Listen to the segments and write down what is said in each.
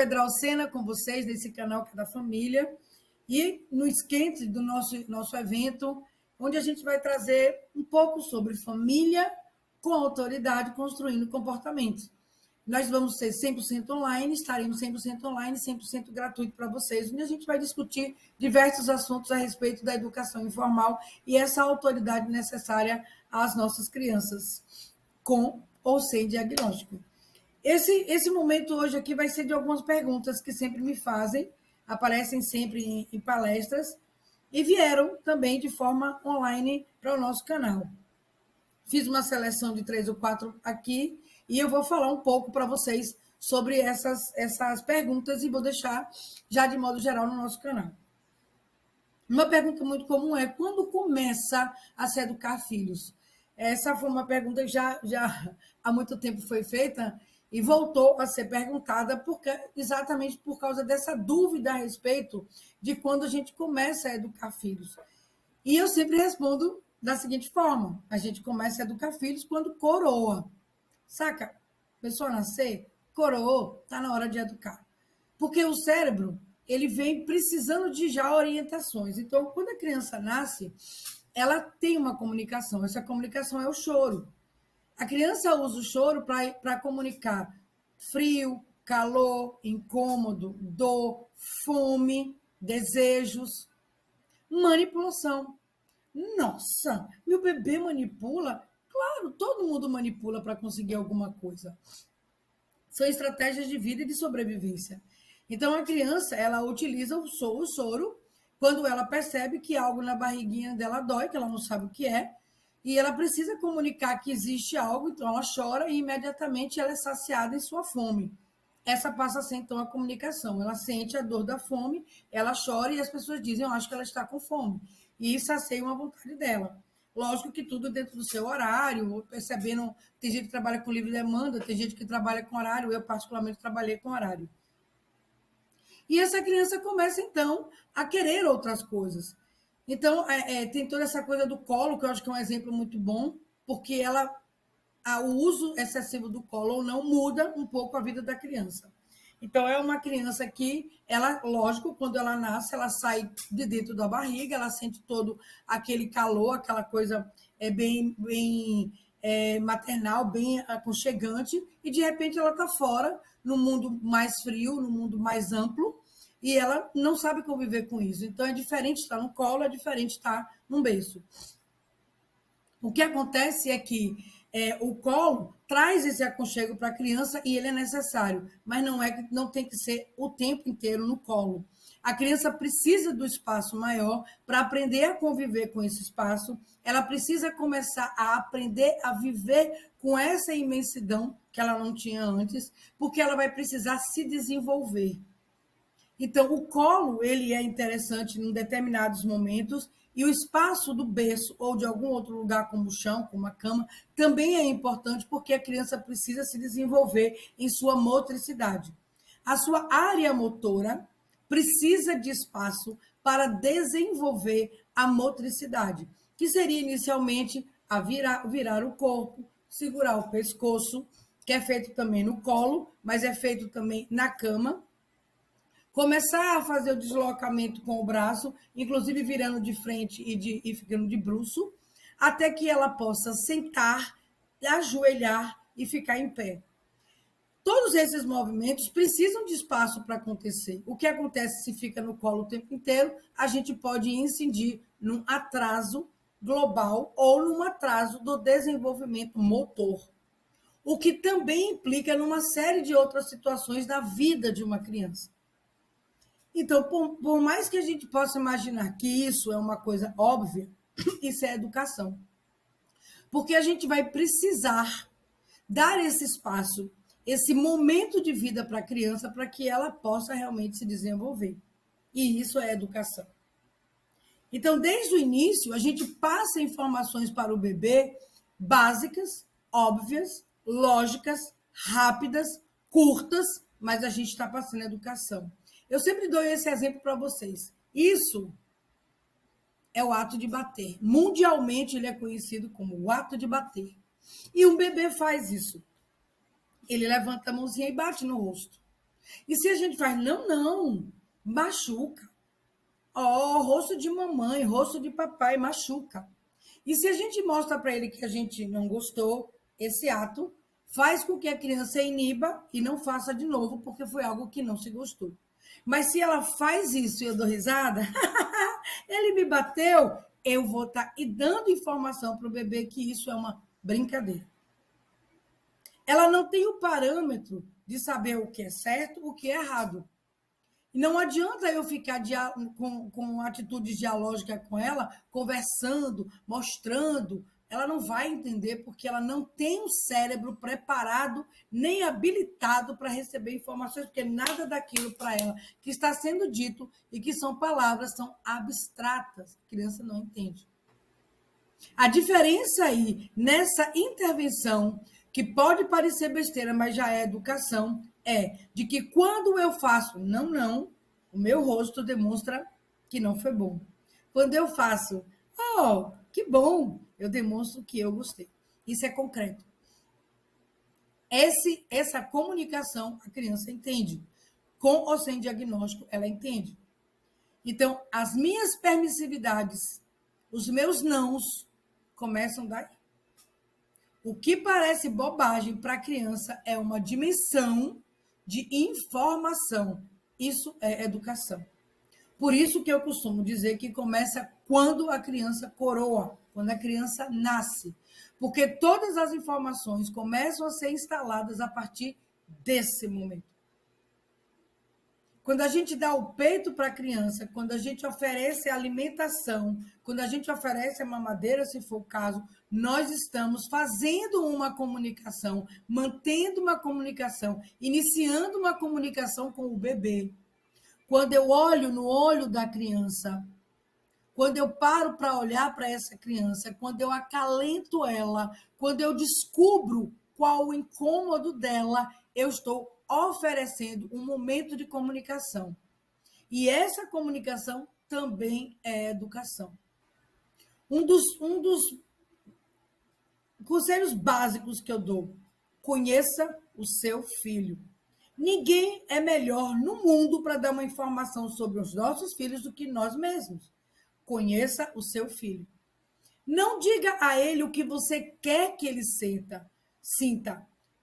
Pedralcena com vocês nesse canal que é da família e no esquente do nosso evento, onde a gente vai trazer um pouco sobre família com autoridade construindo comportamento. Nós vamos ser 100% online, estaremos 100% online, 100% gratuito para vocês, onde a gente vai discutir diversos assuntos a respeito da educação informal e essa autoridade necessária às nossas crianças, com ou sem diagnóstico. Esse momento hoje aqui vai ser de algumas perguntas que sempre me fazem, aparecem sempre em palestras, e vieram também de forma online para o nosso canal. Fiz uma seleção de 3 ou 4 aqui, e eu vou falar um pouco para vocês sobre essas perguntas, e vou deixar já de modo geral no nosso canal. Uma pergunta muito comum é: quando começa a se educar filhos? Essa foi uma pergunta que já há muito tempo foi feita e voltou a ser perguntada exatamente por causa dessa dúvida a respeito de quando a gente começa a educar filhos. E eu sempre respondo da seguinte forma: a gente começa a educar filhos quando coroa. Saca? A pessoa nascer, coroou, está na hora de educar. Porque o cérebro, ele vem precisando de já orientações. Então, quando a criança nasce, ela tem uma comunicação. Essa comunicação é o choro. A criança usa o choro para comunicar frio, calor, incômodo, dor, fome, desejos, manipulação. Nossa, meu bebê manipula? Claro, todo mundo manipula para conseguir alguma coisa. São estratégias de vida e de sobrevivência. Então, a criança, ela utiliza o soro quando ela percebe que algo na barriguinha dela dói, que ela não sabe o que é, e ela precisa comunicar que existe algo, então ela chora e imediatamente ela é saciada em sua fome. Essa passa a ser, então, a comunicação. Ela sente a dor da fome, ela chora e as pessoas dizem: eu acho que ela está com fome. E isso sacia uma vontade dela. Lógico que tudo dentro do seu horário, percebendo. Tem gente que trabalha com livre demanda, tem gente que trabalha com horário, eu particularmente trabalhei com horário. E essa criança começa, então, a querer outras coisas. Então, tem toda essa coisa do colo, que eu acho que é um exemplo muito bom, porque o uso excessivo do colo ou não muda um pouco a vida da criança. Então, é uma criança que, ela, lógico, quando ela nasce, ela sai de dentro da barriga, ela sente todo aquele calor, aquela coisa bem maternal, bem aconchegante, e de repente ela está fora, no mundo mais frio, no mundo mais amplo, e ela não sabe conviver com isso. Então, é diferente estar no colo, é diferente estar num berço. O que acontece é que o colo traz esse aconchego para a criança e ele é necessário, mas não tem que ser o tempo inteiro no colo. A criança precisa do espaço maior para aprender a conviver com esse espaço, ela precisa começar a aprender a viver com essa imensidão que ela não tinha antes, porque ela vai precisar se desenvolver. Então, o colo, ele é interessante em determinados momentos, e o espaço do berço ou de algum outro lugar, como o chão, como a cama, também é importante, porque a criança precisa se desenvolver em sua motricidade. A sua área motora precisa de espaço para desenvolver a motricidade, que seria inicialmente a virar o corpo, segurar o pescoço, que é feito também no colo, mas é feito também na cama. Começar a fazer o deslocamento com o braço, inclusive virando de frente e ficando de bruço, até que ela possa sentar, ajoelhar e ficar em pé. Todos esses movimentos precisam de espaço para acontecer. O que acontece se fica no colo o tempo inteiro? A gente pode incidir num atraso global ou num atraso do desenvolvimento motor, o que também implica numa série de outras situações da vida de uma criança. Então, por mais que a gente possa imaginar que isso é uma coisa óbvia, isso é educação. Porque a gente vai precisar dar esse espaço, esse momento de vida para a criança, para que ela possa realmente se desenvolver. E isso é educação. Então, desde o início, a gente passa informações para o bebê básicas, óbvias, lógicas, rápidas, curtas, mas a gente está passando educação. Eu sempre dou esse exemplo para vocês. Isso é o ato de bater. Mundialmente, ele é conhecido como o ato de bater. E um bebê faz isso. Ele levanta a mãozinha e bate no rosto. E se a gente faz, não, não, machuca. Ó, rosto de mamãe, rosto de papai, machuca. E se a gente mostra para ele que a gente não gostou, esse ato faz com que a criança iniba e não faça de novo, porque foi algo que não se gostou. Mas se ela faz isso e eu dou risada, ele me bateu, eu vou estar dando informação para o bebê que isso é uma brincadeira. Ela não tem o parâmetro de saber o que é certo, o que é errado. E não adianta eu ficar com atitudes dialógicas com ela, conversando, mostrando. Ela não vai entender porque ela não tem um cérebro preparado nem habilitado para receber informações, porque nada daquilo para ela que está sendo dito e que são palavras são abstratas. A criança não entende. A diferença aí nessa intervenção, que pode parecer besteira, mas já é educação, é de que quando eu faço não, não, o meu rosto demonstra que não foi bom. Quando eu faço, oh, que bom, eu demonstro que eu gostei. Isso é concreto. Essa comunicação a criança entende. Com ou sem diagnóstico, ela entende. Então, as minhas permissividades, os meus nãos, começam daí. O que parece bobagem para a criança é uma dimensão de informação. Isso é educação. Por isso que eu costumo dizer que começa quando a criança coroa, quando a criança nasce. Porque todas as informações começam a ser instaladas a partir desse momento. Quando a gente dá o peito para a criança, quando a gente oferece a alimentação, quando a gente oferece a mamadeira, se for o caso, nós estamos fazendo uma comunicação, mantendo uma comunicação, iniciando uma comunicação com o bebê. Quando eu olho no olho da criança, quando eu paro para olhar para essa criança, quando eu acalento ela, quando eu descubro qual o incômodo dela, eu estou oferecendo um momento de comunicação. E essa comunicação também é educação. Um dos conselhos básicos que eu dou: conheça o seu filho. Ninguém é melhor no mundo para dar uma informação sobre os nossos filhos do que nós mesmos. Conheça o seu filho. Não diga a ele o que você quer que ele sinta,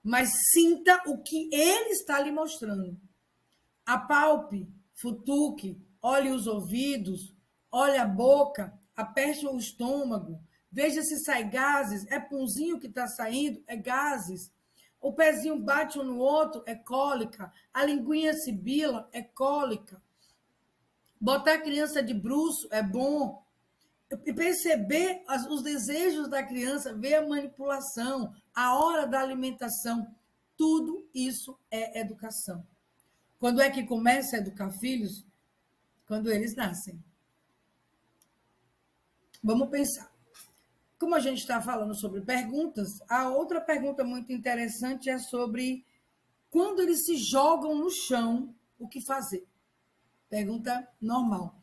mas sinta o que ele está lhe mostrando. Apalpe, futuque, olhe os ouvidos, olhe a boca, aperte o estômago, veja se sai gases, é punzinho que está saindo, é gases. O pezinho bate um no outro, é cólica. A linguinha sibila, é cólica. Botar a criança de bruço é bom. E perceber os desejos da criança, ver a manipulação, a hora da alimentação, tudo isso é educação. Quando é que começa a educar filhos? Quando eles nascem. Vamos pensar. Como a gente está falando sobre perguntas, a outra pergunta muito interessante é sobre quando eles se jogam no chão, o que fazer? Pergunta normal.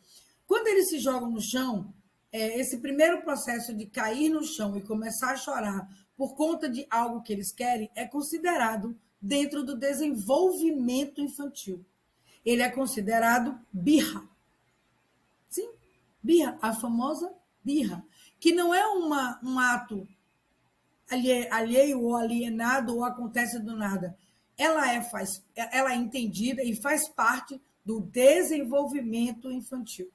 Quando eles se jogam no chão, esse primeiro processo de cair no chão e começar a chorar por conta de algo que eles querem é considerado dentro do desenvolvimento infantil. Ele é considerado birra. Sim, birra, a famosa birra, que não é um ato alheio ou alienado ou acontece do nada. Ela é entendida e faz parte do desenvolvimento infantil.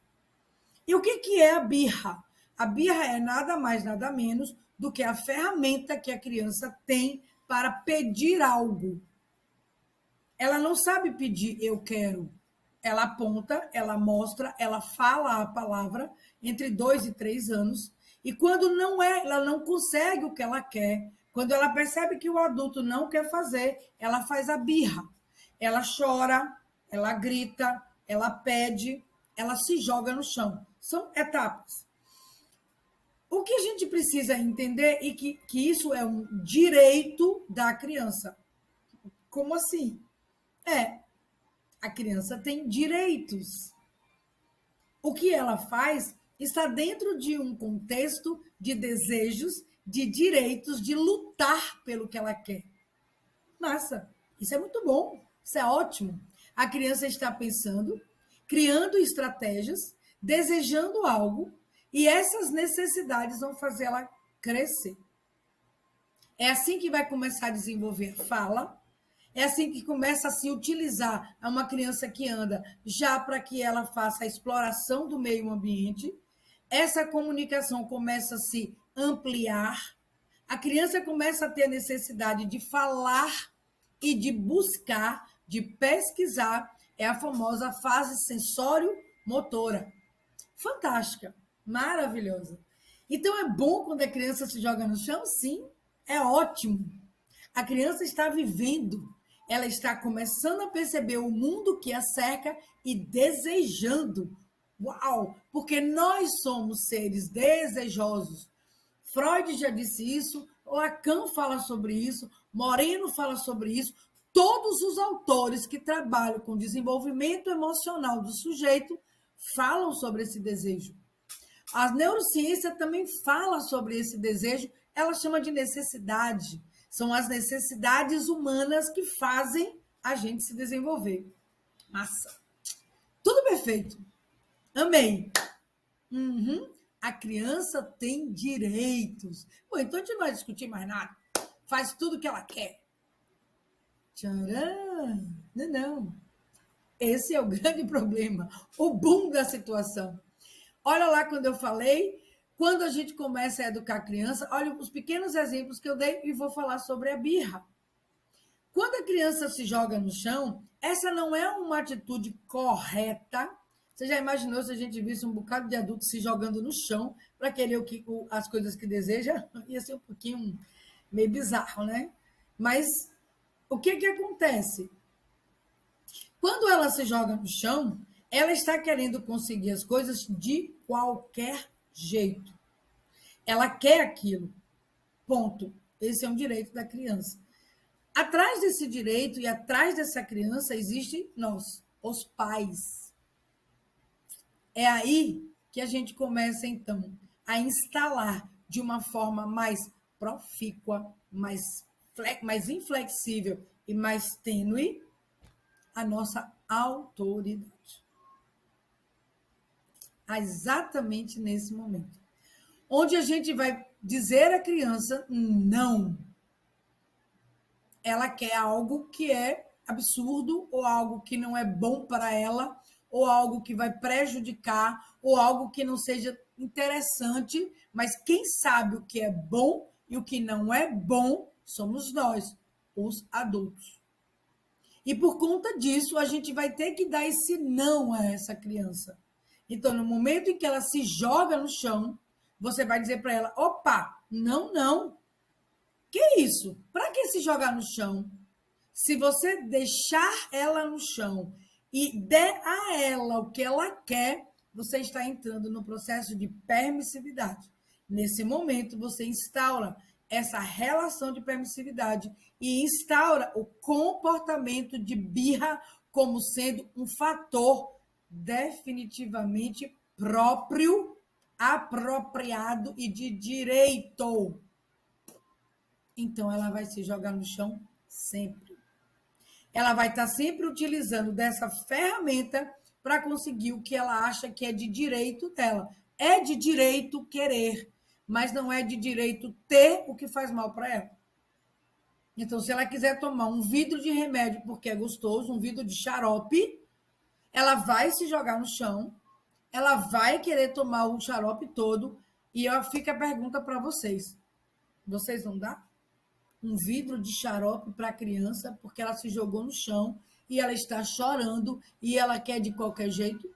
E o que é a birra? A birra é nada mais, nada menos do que a ferramenta que a criança tem para pedir algo. Ela não sabe pedir eu quero. Ela aponta, ela mostra, ela fala a palavra entre 2 e 3 anos. E quando não é, ela não consegue o que ela quer. Quando ela percebe que o adulto não quer fazer, ela faz a birra. Ela chora, ela grita, ela pede, ela se joga no chão. São etapas. O que a gente precisa entender é que isso é um direito da criança. Como assim? A criança tem direitos. O que ela faz está dentro de um contexto de desejos, de direitos, de lutar pelo que ela quer. Massa, isso é muito bom, isso é ótimo. A criança está pensando, criando estratégias, desejando algo, e essas necessidades vão fazer ela crescer. É assim que vai começar a desenvolver fala, é assim que começa a se utilizar a uma criança que anda já para que ela faça a exploração do meio ambiente. Essa comunicação começa a se ampliar, a criança começa a ter a necessidade de falar e de buscar, de pesquisar, é a famosa fase sensório-motora. Fantástica, maravilhosa. Então é bom quando a criança se joga no chão? Sim, é ótimo. A criança está vivendo, ela está começando a perceber o mundo que a cerca e desejando. Uau! Porque nós somos seres desejosos. Freud já disse isso, Lacan fala sobre isso, Moreno fala sobre isso. Todos os autores que trabalham com desenvolvimento emocional do sujeito falam sobre esse desejo. A neurociência também fala sobre esse desejo, ela chama de necessidade. São as necessidades humanas que fazem a gente se desenvolver. Massa. Tudo perfeito. Amei. Uhum. A criança tem direitos. Bom, então a gente não vai discutir mais nada. Faz tudo o que ela quer. Tcharam! Não. Esse é o grande problema. O boom da situação. Olha lá quando eu falei, quando a gente começa a educar a criança, olha os pequenos exemplos que eu dei e vou falar sobre a birra. Quando a criança se joga no chão, essa não é uma atitude correta. Você já imaginou se a gente visse um bocado de adultos se jogando no chão para querer as coisas que deseja? Ia ser um pouquinho meio bizarro, né? Mas o que acontece? Quando ela se joga no chão, ela está querendo conseguir as coisas de qualquer jeito. Ela quer aquilo. Ponto. Esse é um direito da criança. Atrás desse direito e atrás dessa criança existe nós, os pais. É aí que a gente começa, então, a instalar de uma forma mais profícua, mais inflexível e mais tênue a nossa autoridade. Exatamente nesse momento. Onde a gente vai dizer à criança não. Ela quer algo que é absurdo, ou algo que não é bom para ela, ou algo que vai prejudicar, ou algo que não seja interessante, mas quem sabe o que é bom e o que não é bom somos nós, os adultos. E por conta disso, a gente vai ter que dar esse não a essa criança. Então, no momento em que ela se joga no chão, você vai dizer para ela: opa, não. Que isso? Para que se jogar no chão? Se você deixar ela no chão e der a ela o que ela quer, você está entrando no processo de permissividade. Nesse momento, você instaura essa relação de permissividade e instaura o comportamento de birra como sendo um fator definitivamente próprio, apropriado e de direito. Então, ela vai se jogar no chão sempre. Ela vai estar sempre utilizando dessa ferramenta para conseguir o que ela acha que é de direito dela. É de direito querer, mas não é de direito ter o que faz mal para ela. Então, se ela quiser tomar um vidro de remédio porque é gostoso, um vidro de xarope, ela vai se jogar no chão, ela vai querer tomar o xarope todo, e fica a pergunta para vocês. Vocês vão dar um vidro de xarope para a criança porque ela se jogou no chão e ela está chorando e ela quer de qualquer jeito?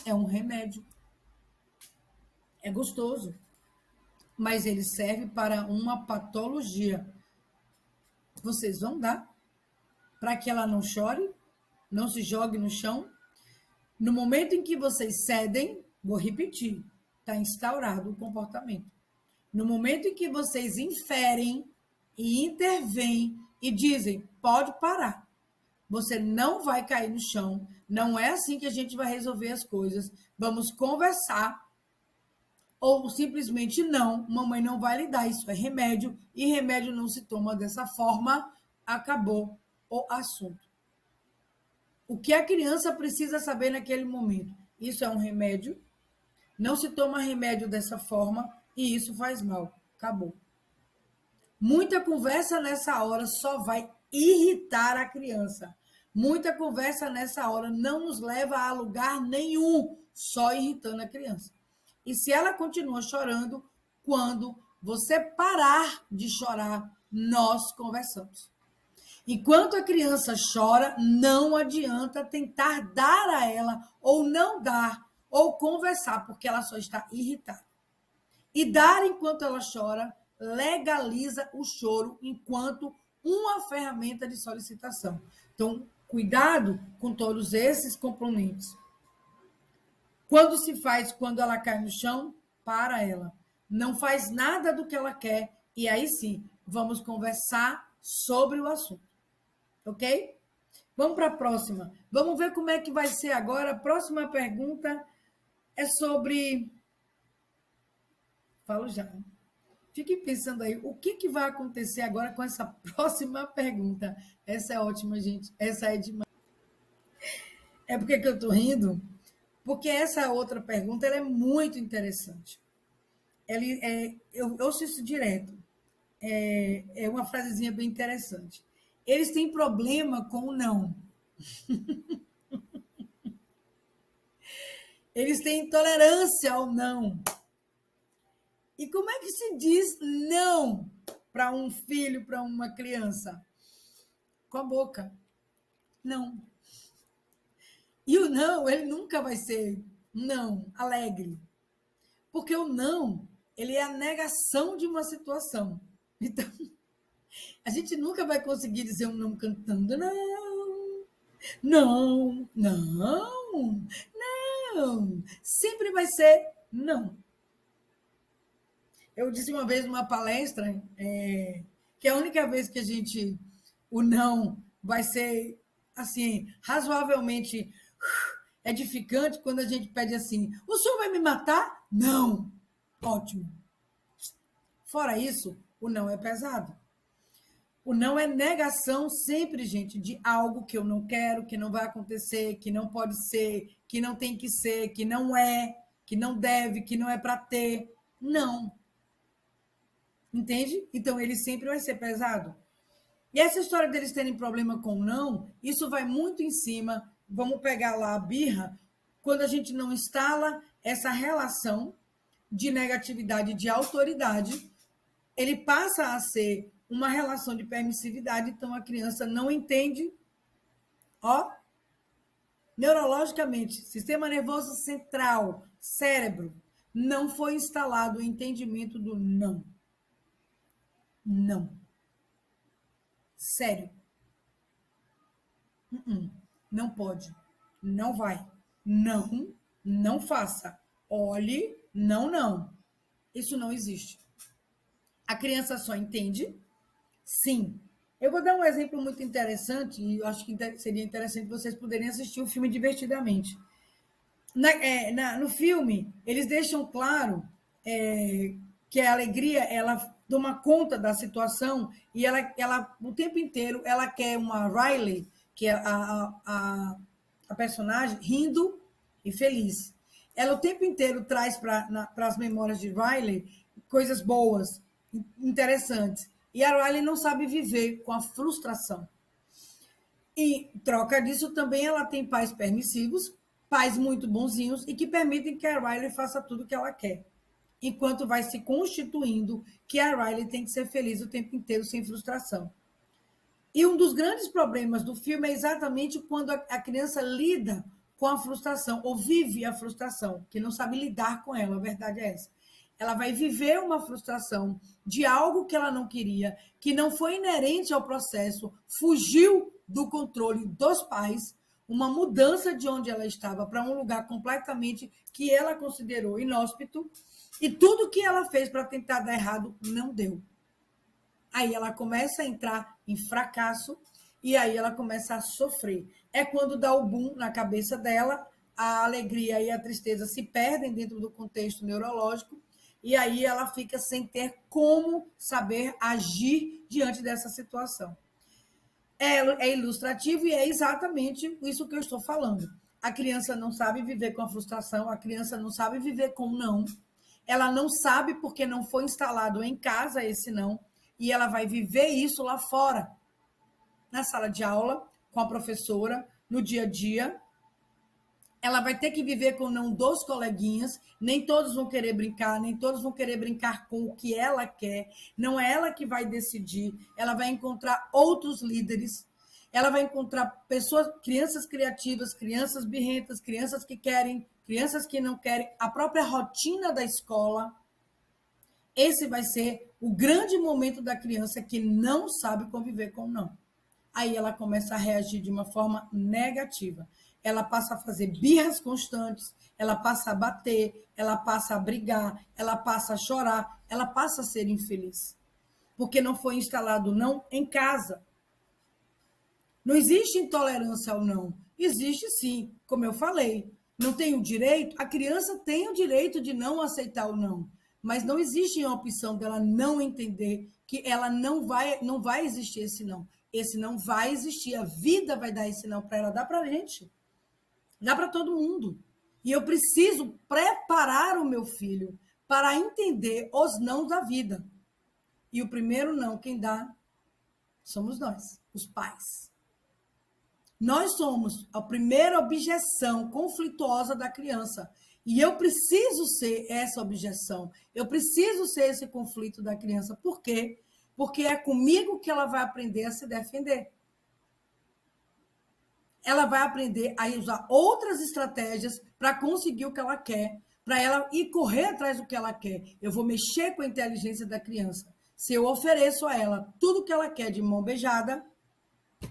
É um remédio. É gostoso, mas ele serve para uma patologia. Vocês vão dar para que ela não chore, não se jogue no chão? No momento em que vocês cedem, vou repetir, está instaurado o comportamento. No momento em que vocês inferem e intervêm e dizem, pode parar, você não vai cair no chão, não é assim que a gente vai resolver as coisas, vamos conversar, ou simplesmente não, mamãe não vai lhe dar, isso é remédio, e remédio não se toma dessa forma, acabou o assunto. O que a criança precisa saber naquele momento? Isso é um remédio, não se toma remédio dessa forma e isso faz mal. Acabou. Muita conversa nessa hora só vai irritar a criança. Muita conversa nessa hora não nos leva a lugar nenhum, só irritando a criança. E se ela continua chorando, quando você parar de chorar, nós conversamos. Enquanto a criança chora, não adianta tentar dar a ela, ou não dar, ou conversar, porque ela só está irritada. E dar enquanto ela chora legaliza o choro enquanto uma ferramenta de solicitação. Então, cuidado com todos esses componentes. Quando se faz, quando ela cai no chão, para ela. Não faz nada do que ela quer, e aí sim, vamos conversar sobre o assunto. Ok? Vamos para a próxima. Vamos ver como é que vai ser agora. A próxima pergunta é sobre. Falo já. Fiquem pensando aí, o que vai acontecer agora com essa próxima pergunta? Essa é ótima, gente. Essa é demais. É porque que eu estou rindo? Porque essa outra pergunta ela é muito interessante. Eu ouço isso direto. É uma frasezinha bem interessante. Eles têm problema com o não. Eles têm intolerância ao não. E como é que se diz não para um filho, para uma criança? Com a boca. Não. E o não, ele nunca vai ser não alegre. Porque o não, ele é a negação de uma situação. Então, a gente nunca vai conseguir dizer um não cantando. Não, não, não, não. Sempre vai ser não. Eu disse uma vez numa palestra que a única vez que o não vai ser assim, razoavelmente edificante quando a gente pede assim: o senhor vai me matar? Não. Ótimo. Fora isso, o não é pesado. O não é negação sempre, gente, de algo que eu não quero, que não vai acontecer, que não pode ser, que não tem que ser, que não é, que não deve, que não é para ter. Não. Entende? Então ele sempre vai ser pesado. E essa história deles terem problema com não, isso vai muito em cima. Vamos pegar lá a birra, quando a gente não instala essa relação de negatividade, de autoridade, ele passa a ser uma relação de permissividade, então a criança não entende, ó, neurologicamente, sistema nervoso central, cérebro, não foi instalado o entendimento do não. Não. Sério. Não pode. Não vai. Não, não faça. Olhe, não, não. Isso não existe. A criança só entende sim. Eu vou dar um exemplo muito interessante, e eu acho que seria interessante vocês poderem assistir o filme divertidamente. No filme, eles deixam claro que a alegria ela toma conta da situação e ela o tempo inteiro ela quer uma Riley, que é a personagem, rindo e feliz. Ela o tempo inteiro traz para as memórias de Riley coisas boas, interessantes. E a Riley não sabe viver com a frustração. E, troca disso, também ela tem pais permissivos, pais muito bonzinhos e que permitem que a Riley faça tudo o que ela quer. Enquanto vai se constituindo que a Riley tem que ser feliz o tempo inteiro, sem frustração. E um dos grandes problemas do filme é exatamente quando a criança lida com a frustração, ou vive a frustração, que não sabe lidar com ela, a verdade é essa. Ela vai viver uma frustração de algo que ela não queria, que não foi inerente ao processo, fugiu do controle dos pais, uma mudança de onde ela estava para um lugar completamente que ela considerou inóspito, e tudo que ela fez para tentar dar errado não deu. Aí ela começa a entrar em fracasso e aí ela começa a sofrer. É quando dá o boom na cabeça dela, a alegria e a tristeza se perdem dentro do contexto neurológico e aí ela fica sem ter como saber agir diante dessa situação. É ilustrativo e é exatamente isso que eu estou falando. A criança não sabe viver com a frustração, a criança não sabe viver com o não. Ela não sabe porque não foi instalado em casa esse não, e ela vai viver isso lá fora, na sala de aula, com a professora, no dia a dia. Ela vai ter que viver com o não dos coleguinhas, nem todos vão querer brincar, nem todos vão querer brincar com o que ela quer, não é ela que vai decidir, ela vai encontrar outros líderes, ela vai encontrar pessoas, crianças criativas, crianças birrentas, crianças que querem, crianças que não querem, a própria rotina da escola. Esse vai ser o grande momento da criança que não sabe conviver com o não. Aí ela começa a reagir de uma forma negativa. Ela passa a fazer birras constantes, ela passa a bater, ela passa a brigar, ela passa a chorar, ela passa a ser infeliz. Porque não foi instalado não em casa. Não existe intolerância ao não. Existe sim, como eu falei. Não tem o direito, a criança tem o direito de não aceitar o não, mas não existe a opção dela não entender que ela não vai existir esse não. Esse não vai existir, a vida vai dar esse não para ela, dá para a gente, dá para todo mundo. E eu preciso preparar o meu filho para entender os não da vida. E o primeiro não, quem dá, somos nós, os pais. Nós somos a primeira objeção conflituosa da criança. E eu preciso ser essa objeção. Eu preciso ser esse conflito da criança. Por quê? Porque é comigo que ela vai aprender a se defender. Ela vai aprender a usar outras estratégias para conseguir o que ela quer, para ela ir correr atrás do que ela quer. Eu vou mexer com a inteligência da criança. Se eu ofereço a ela tudo que ela quer de mão beijada,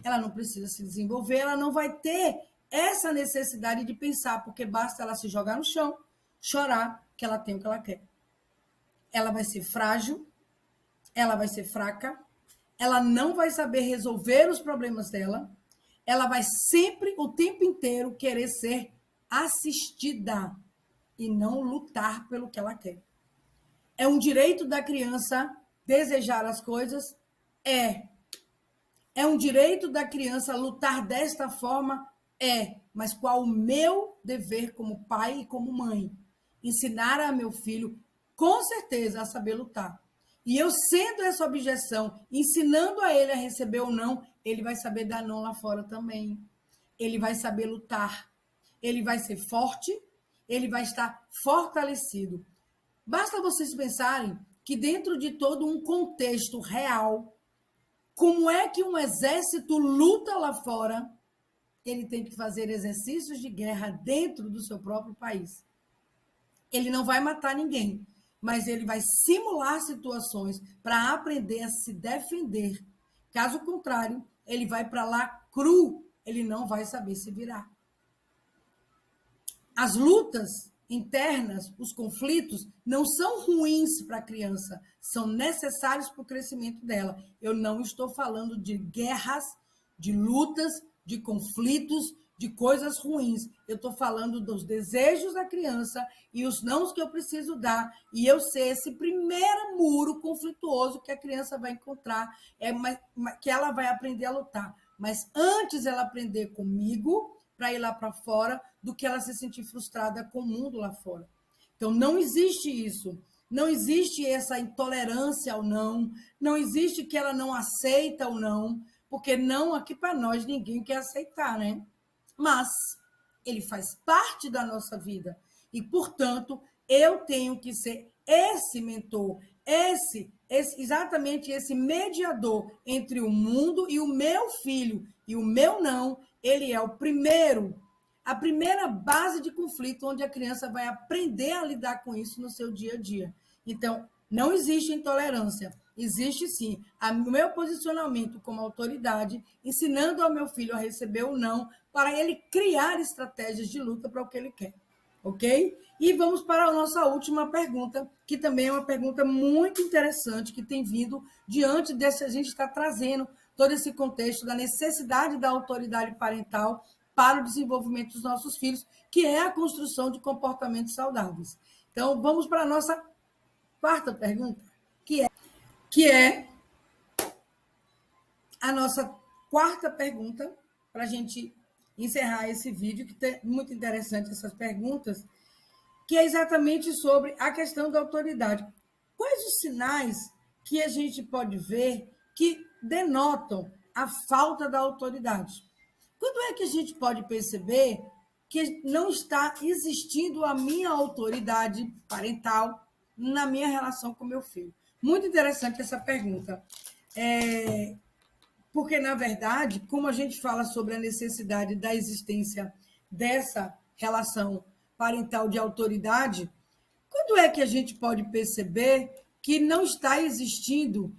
ela não precisa se desenvolver, ela não vai ter essa necessidade de pensar, porque basta ela se jogar no chão, chorar, que ela tem o que ela quer. Ela vai ser frágil, ela vai ser fraca, ela não vai saber resolver os problemas dela, ela vai sempre, o tempo inteiro, querer ser assistida e não lutar pelo que ela quer. É um direito da criança desejar as coisas? É. É um direito da criança lutar desta forma? É. Mas qual o meu dever como pai e como mãe? Ensinar a meu filho, com certeza, a saber lutar. E eu sendo essa objeção, ensinando a ele a receber ou não, ele vai saber dar não lá fora também. Ele vai saber lutar. Ele vai ser forte, ele vai estar fortalecido. Basta vocês pensarem que dentro de todo um contexto real, como é que um exército luta lá fora? Ele tem que fazer exercícios de guerra dentro do seu próprio país. Ele não vai matar ninguém, mas ele vai simular situações para aprender a se defender. Caso contrário, ele vai para lá cru, ele não vai saber se virar. As lutas internas, os conflitos, não são ruins para a criança, são necessários para o crescimento dela. Eu não estou falando de guerras, de lutas, de conflitos, de coisas ruins. Eu estou falando dos desejos da criança e os nãos que eu preciso dar, e eu ser esse primeiro muro conflituoso que a criança vai encontrar, que ela vai aprender a lutar. Mas antes ela aprender comigo, para ir lá para fora, do que ela se sentir frustrada com o mundo lá fora. Então, não existe isso. Não existe essa intolerância ao não. Não existe que ela não aceita o não. Porque não, aqui para nós, ninguém quer aceitar, né? Mas ele faz parte da nossa vida. E, portanto, eu tenho que ser esse mentor, exatamente esse mediador entre o mundo e o meu filho. E o meu não, ele é o primeiro, a primeira base de conflito onde a criança vai aprender a lidar com isso no seu dia a dia. Então, não existe intolerância. Existe sim o meu posicionamento como autoridade, ensinando ao meu filho a receber o não, para ele criar estratégias de luta para o que ele quer. Ok? E vamos para a nossa última pergunta, que também é uma pergunta muito interessante, que tem vindo diante desse, a gente está trazendo todo esse contexto da necessidade da autoridade parental para o desenvolvimento dos nossos filhos, que é a construção de comportamentos saudáveis. Então, vamos para a nossa quarta pergunta, que é a nossa quarta pergunta, para a gente encerrar esse vídeo, que é muito interessante essas perguntas, que é exatamente sobre a questão da autoridade. Quais os sinais que a gente pode ver que denotam a falta da autoridade? Quando é que a gente pode perceber que não está existindo a minha autoridade parental na minha relação com meu filho? Muito interessante essa pergunta. Porque, na verdade, como a gente fala sobre a necessidade da existência dessa relação parental de autoridade, quando é que a gente pode perceber que não está existindo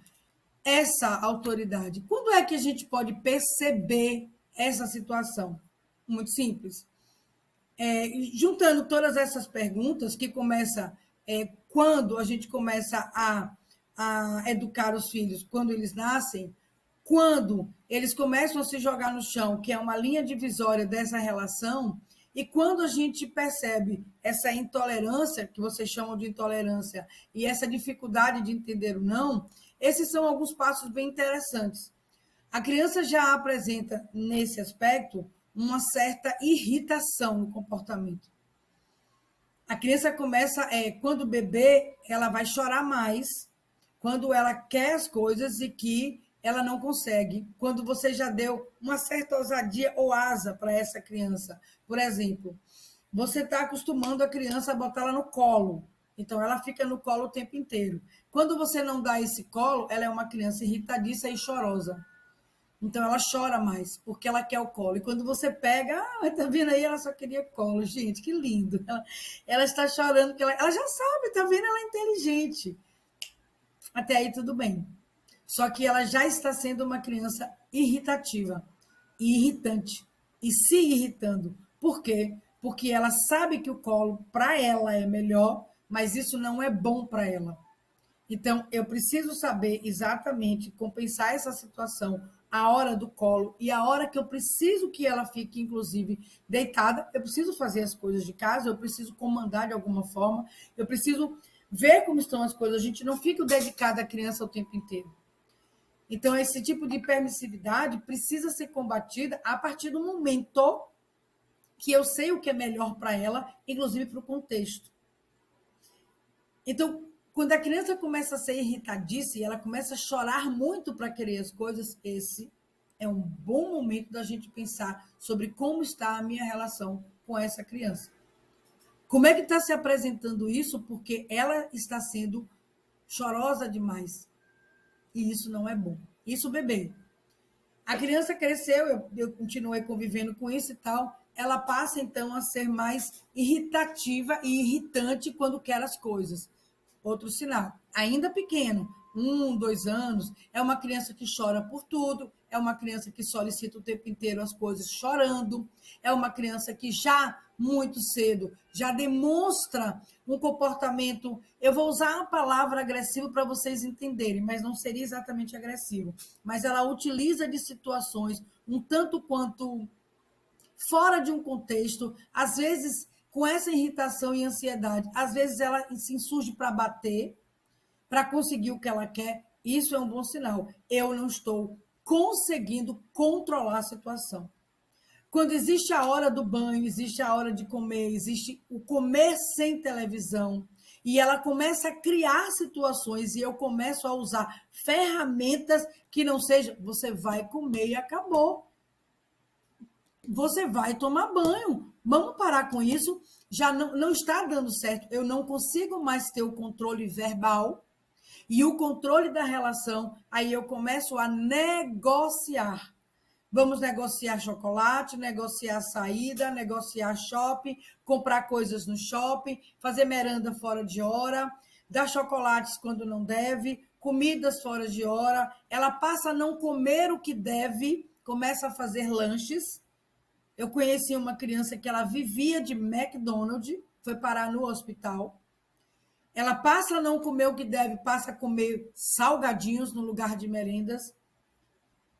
essa autoridade? Quando é que a gente pode perceber essa situação? Muito simples. Juntando todas essas perguntas, que começa quando a gente começa a educar os filhos, quando eles nascem, quando eles começam a se jogar no chão, que é uma linha divisória dessa relação, e quando a gente percebe essa intolerância, que vocês chamam de intolerância, e essa dificuldade de entender o não, esses são alguns passos bem interessantes. A criança já apresenta, nesse aspecto, uma certa irritação no comportamento. A criança começa, quando bebê, ela vai chorar mais, quando ela quer as coisas e que ela não consegue, quando você já deu uma certa ousadia ou asa para essa criança. Por exemplo, você está acostumando a criança a botá-la no colo, então ela fica no colo o tempo inteiro. Quando você não dá esse colo, ela é uma criança irritadiça e chorosa. Então ela chora mais, porque ela quer o colo. E quando você pega, tá vendo aí? Ela só queria colo. Gente, que lindo. Ela está chorando, porque ela já sabe, tá vendo? Ela é inteligente. Até aí tudo bem. Só que ela já está sendo uma criança irritativa e irritante. E se irritando. Por quê? Porque ela sabe que o colo, para ela, é melhor, mas isso não é bom para ela. Então, eu preciso saber exatamente compensar essa situação, a hora do colo e a hora que eu preciso que ela fique, inclusive, deitada. Eu preciso fazer as coisas de casa, eu preciso comandar de alguma forma, eu preciso ver como estão as coisas. A gente não fica dedicado à criança o tempo inteiro. Então, esse tipo de permissividade precisa ser combatida a partir do momento que eu sei o que é melhor para ela, inclusive para o contexto. Então, quando a criança começa a ser irritadiça e ela começa a chorar muito para querer as coisas, esse é um bom momento da gente pensar sobre como está a minha relação com essa criança. Como é que está se apresentando isso? Porque ela está sendo chorosa demais. E isso não é bom. Isso, bebê. A criança cresceu, eu continuei convivendo com isso e tal. Ela passa, então, a ser mais irritativa e irritante quando quer as coisas. Outro sinal, ainda pequeno, 1, 2 anos, é uma criança que chora por tudo, é uma criança que solicita o tempo inteiro as coisas chorando, é uma criança que já muito cedo já demonstra um comportamento, eu vou usar a palavra agressivo para vocês entenderem, mas não seria exatamente agressivo, mas ela utiliza de situações um tanto quanto fora de um contexto, às vezes com essa irritação e ansiedade, às vezes ela se insurge para bater, para conseguir o que ela quer, isso é um bom sinal. Eu não estou conseguindo controlar a situação. Quando existe a hora do banho, existe a hora de comer, existe o comer sem televisão, e ela começa a criar situações e eu começo a usar ferramentas que não sejam, você vai comer e acabou. Você vai tomar banho. Vamos parar com isso. Já não está dando certo. Eu não consigo mais ter o controle verbal e o controle da relação. Aí eu começo a negociar. Vamos negociar chocolate, negociar saída, negociar shopping, comprar coisas no shopping, fazer merenda fora de hora, dar chocolates quando não deve, comidas fora de hora. Ela passa a não comer o que deve, começa a fazer lanches. Eu conheci uma criança que ela vivia de McDonald's, foi parar no hospital. Ela passa a não comer o que deve, passa a comer salgadinhos no lugar de merendas,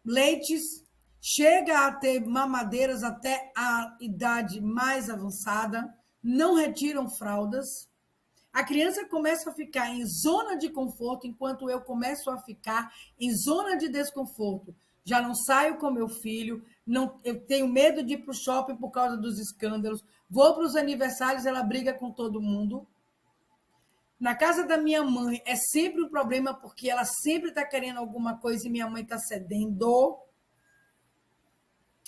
leites, chega a ter mamadeiras até a idade mais avançada, não retiram fraldas. A criança começa a ficar em zona de conforto, enquanto eu começo a ficar em zona de desconforto. já não saio com meu filho, não, eu tenho medo de ir para o shopping por causa dos escândalos, vou para os aniversários, ela briga com todo mundo. Na casa da minha mãe é sempre um problema, porque ela sempre está querendo alguma coisa e minha mãe está cedendo.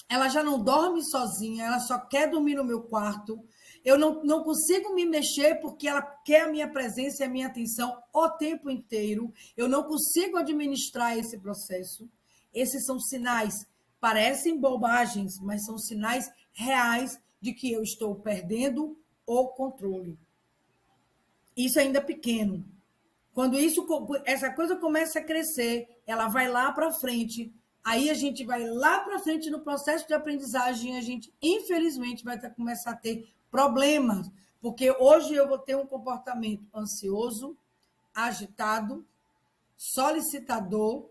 Ela já não dorme sozinha, ela só quer dormir no meu quarto. Eu não consigo me mexer porque ela quer a minha presença e a minha atenção o tempo inteiro. Eu não consigo administrar esse processo. Esses são sinais, parecem bobagens, mas são sinais reais de que eu estou perdendo o controle. Isso ainda é pequeno. Quando essa coisa começa a crescer, ela vai lá para frente. Aí a gente vai lá para frente no processo de aprendizagem, a gente, infelizmente, vai começar a ter problemas. Porque hoje eu vou ter um comportamento ansioso, agitado, solicitador,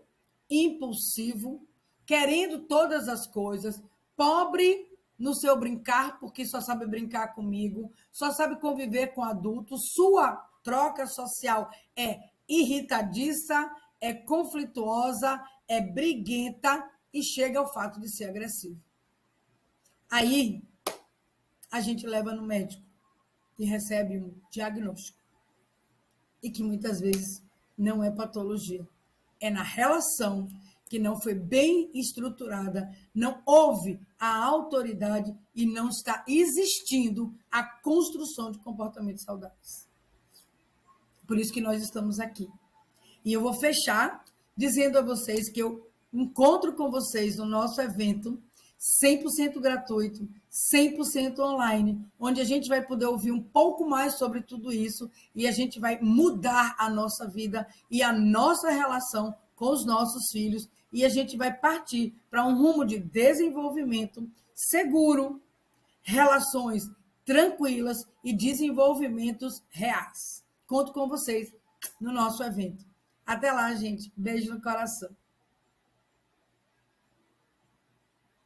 impulsivo, querendo todas as coisas, pobre no seu brincar, porque só sabe brincar comigo, só sabe conviver com adultos, sua troca social é irritadiça, é conflituosa, é briguenta e chega ao fato de ser agressivo. Aí a gente leva no médico e recebe um diagnóstico. E que muitas vezes não é patologia. É na relação que não foi bem estruturada, não houve a autoridade e não está existindo a construção de comportamentos saudáveis. Por isso que nós estamos aqui. E eu vou fechar dizendo a vocês que eu encontro com vocês no nosso evento 100% gratuito, 100% online, onde a gente vai poder ouvir um pouco mais sobre tudo isso e a gente vai mudar a nossa vida e a nossa relação com os nossos filhos e a gente vai partir para um rumo de desenvolvimento seguro, relações tranquilas e desenvolvimentos reais. Conto com vocês no nosso evento. Até lá, gente. Beijo no coração.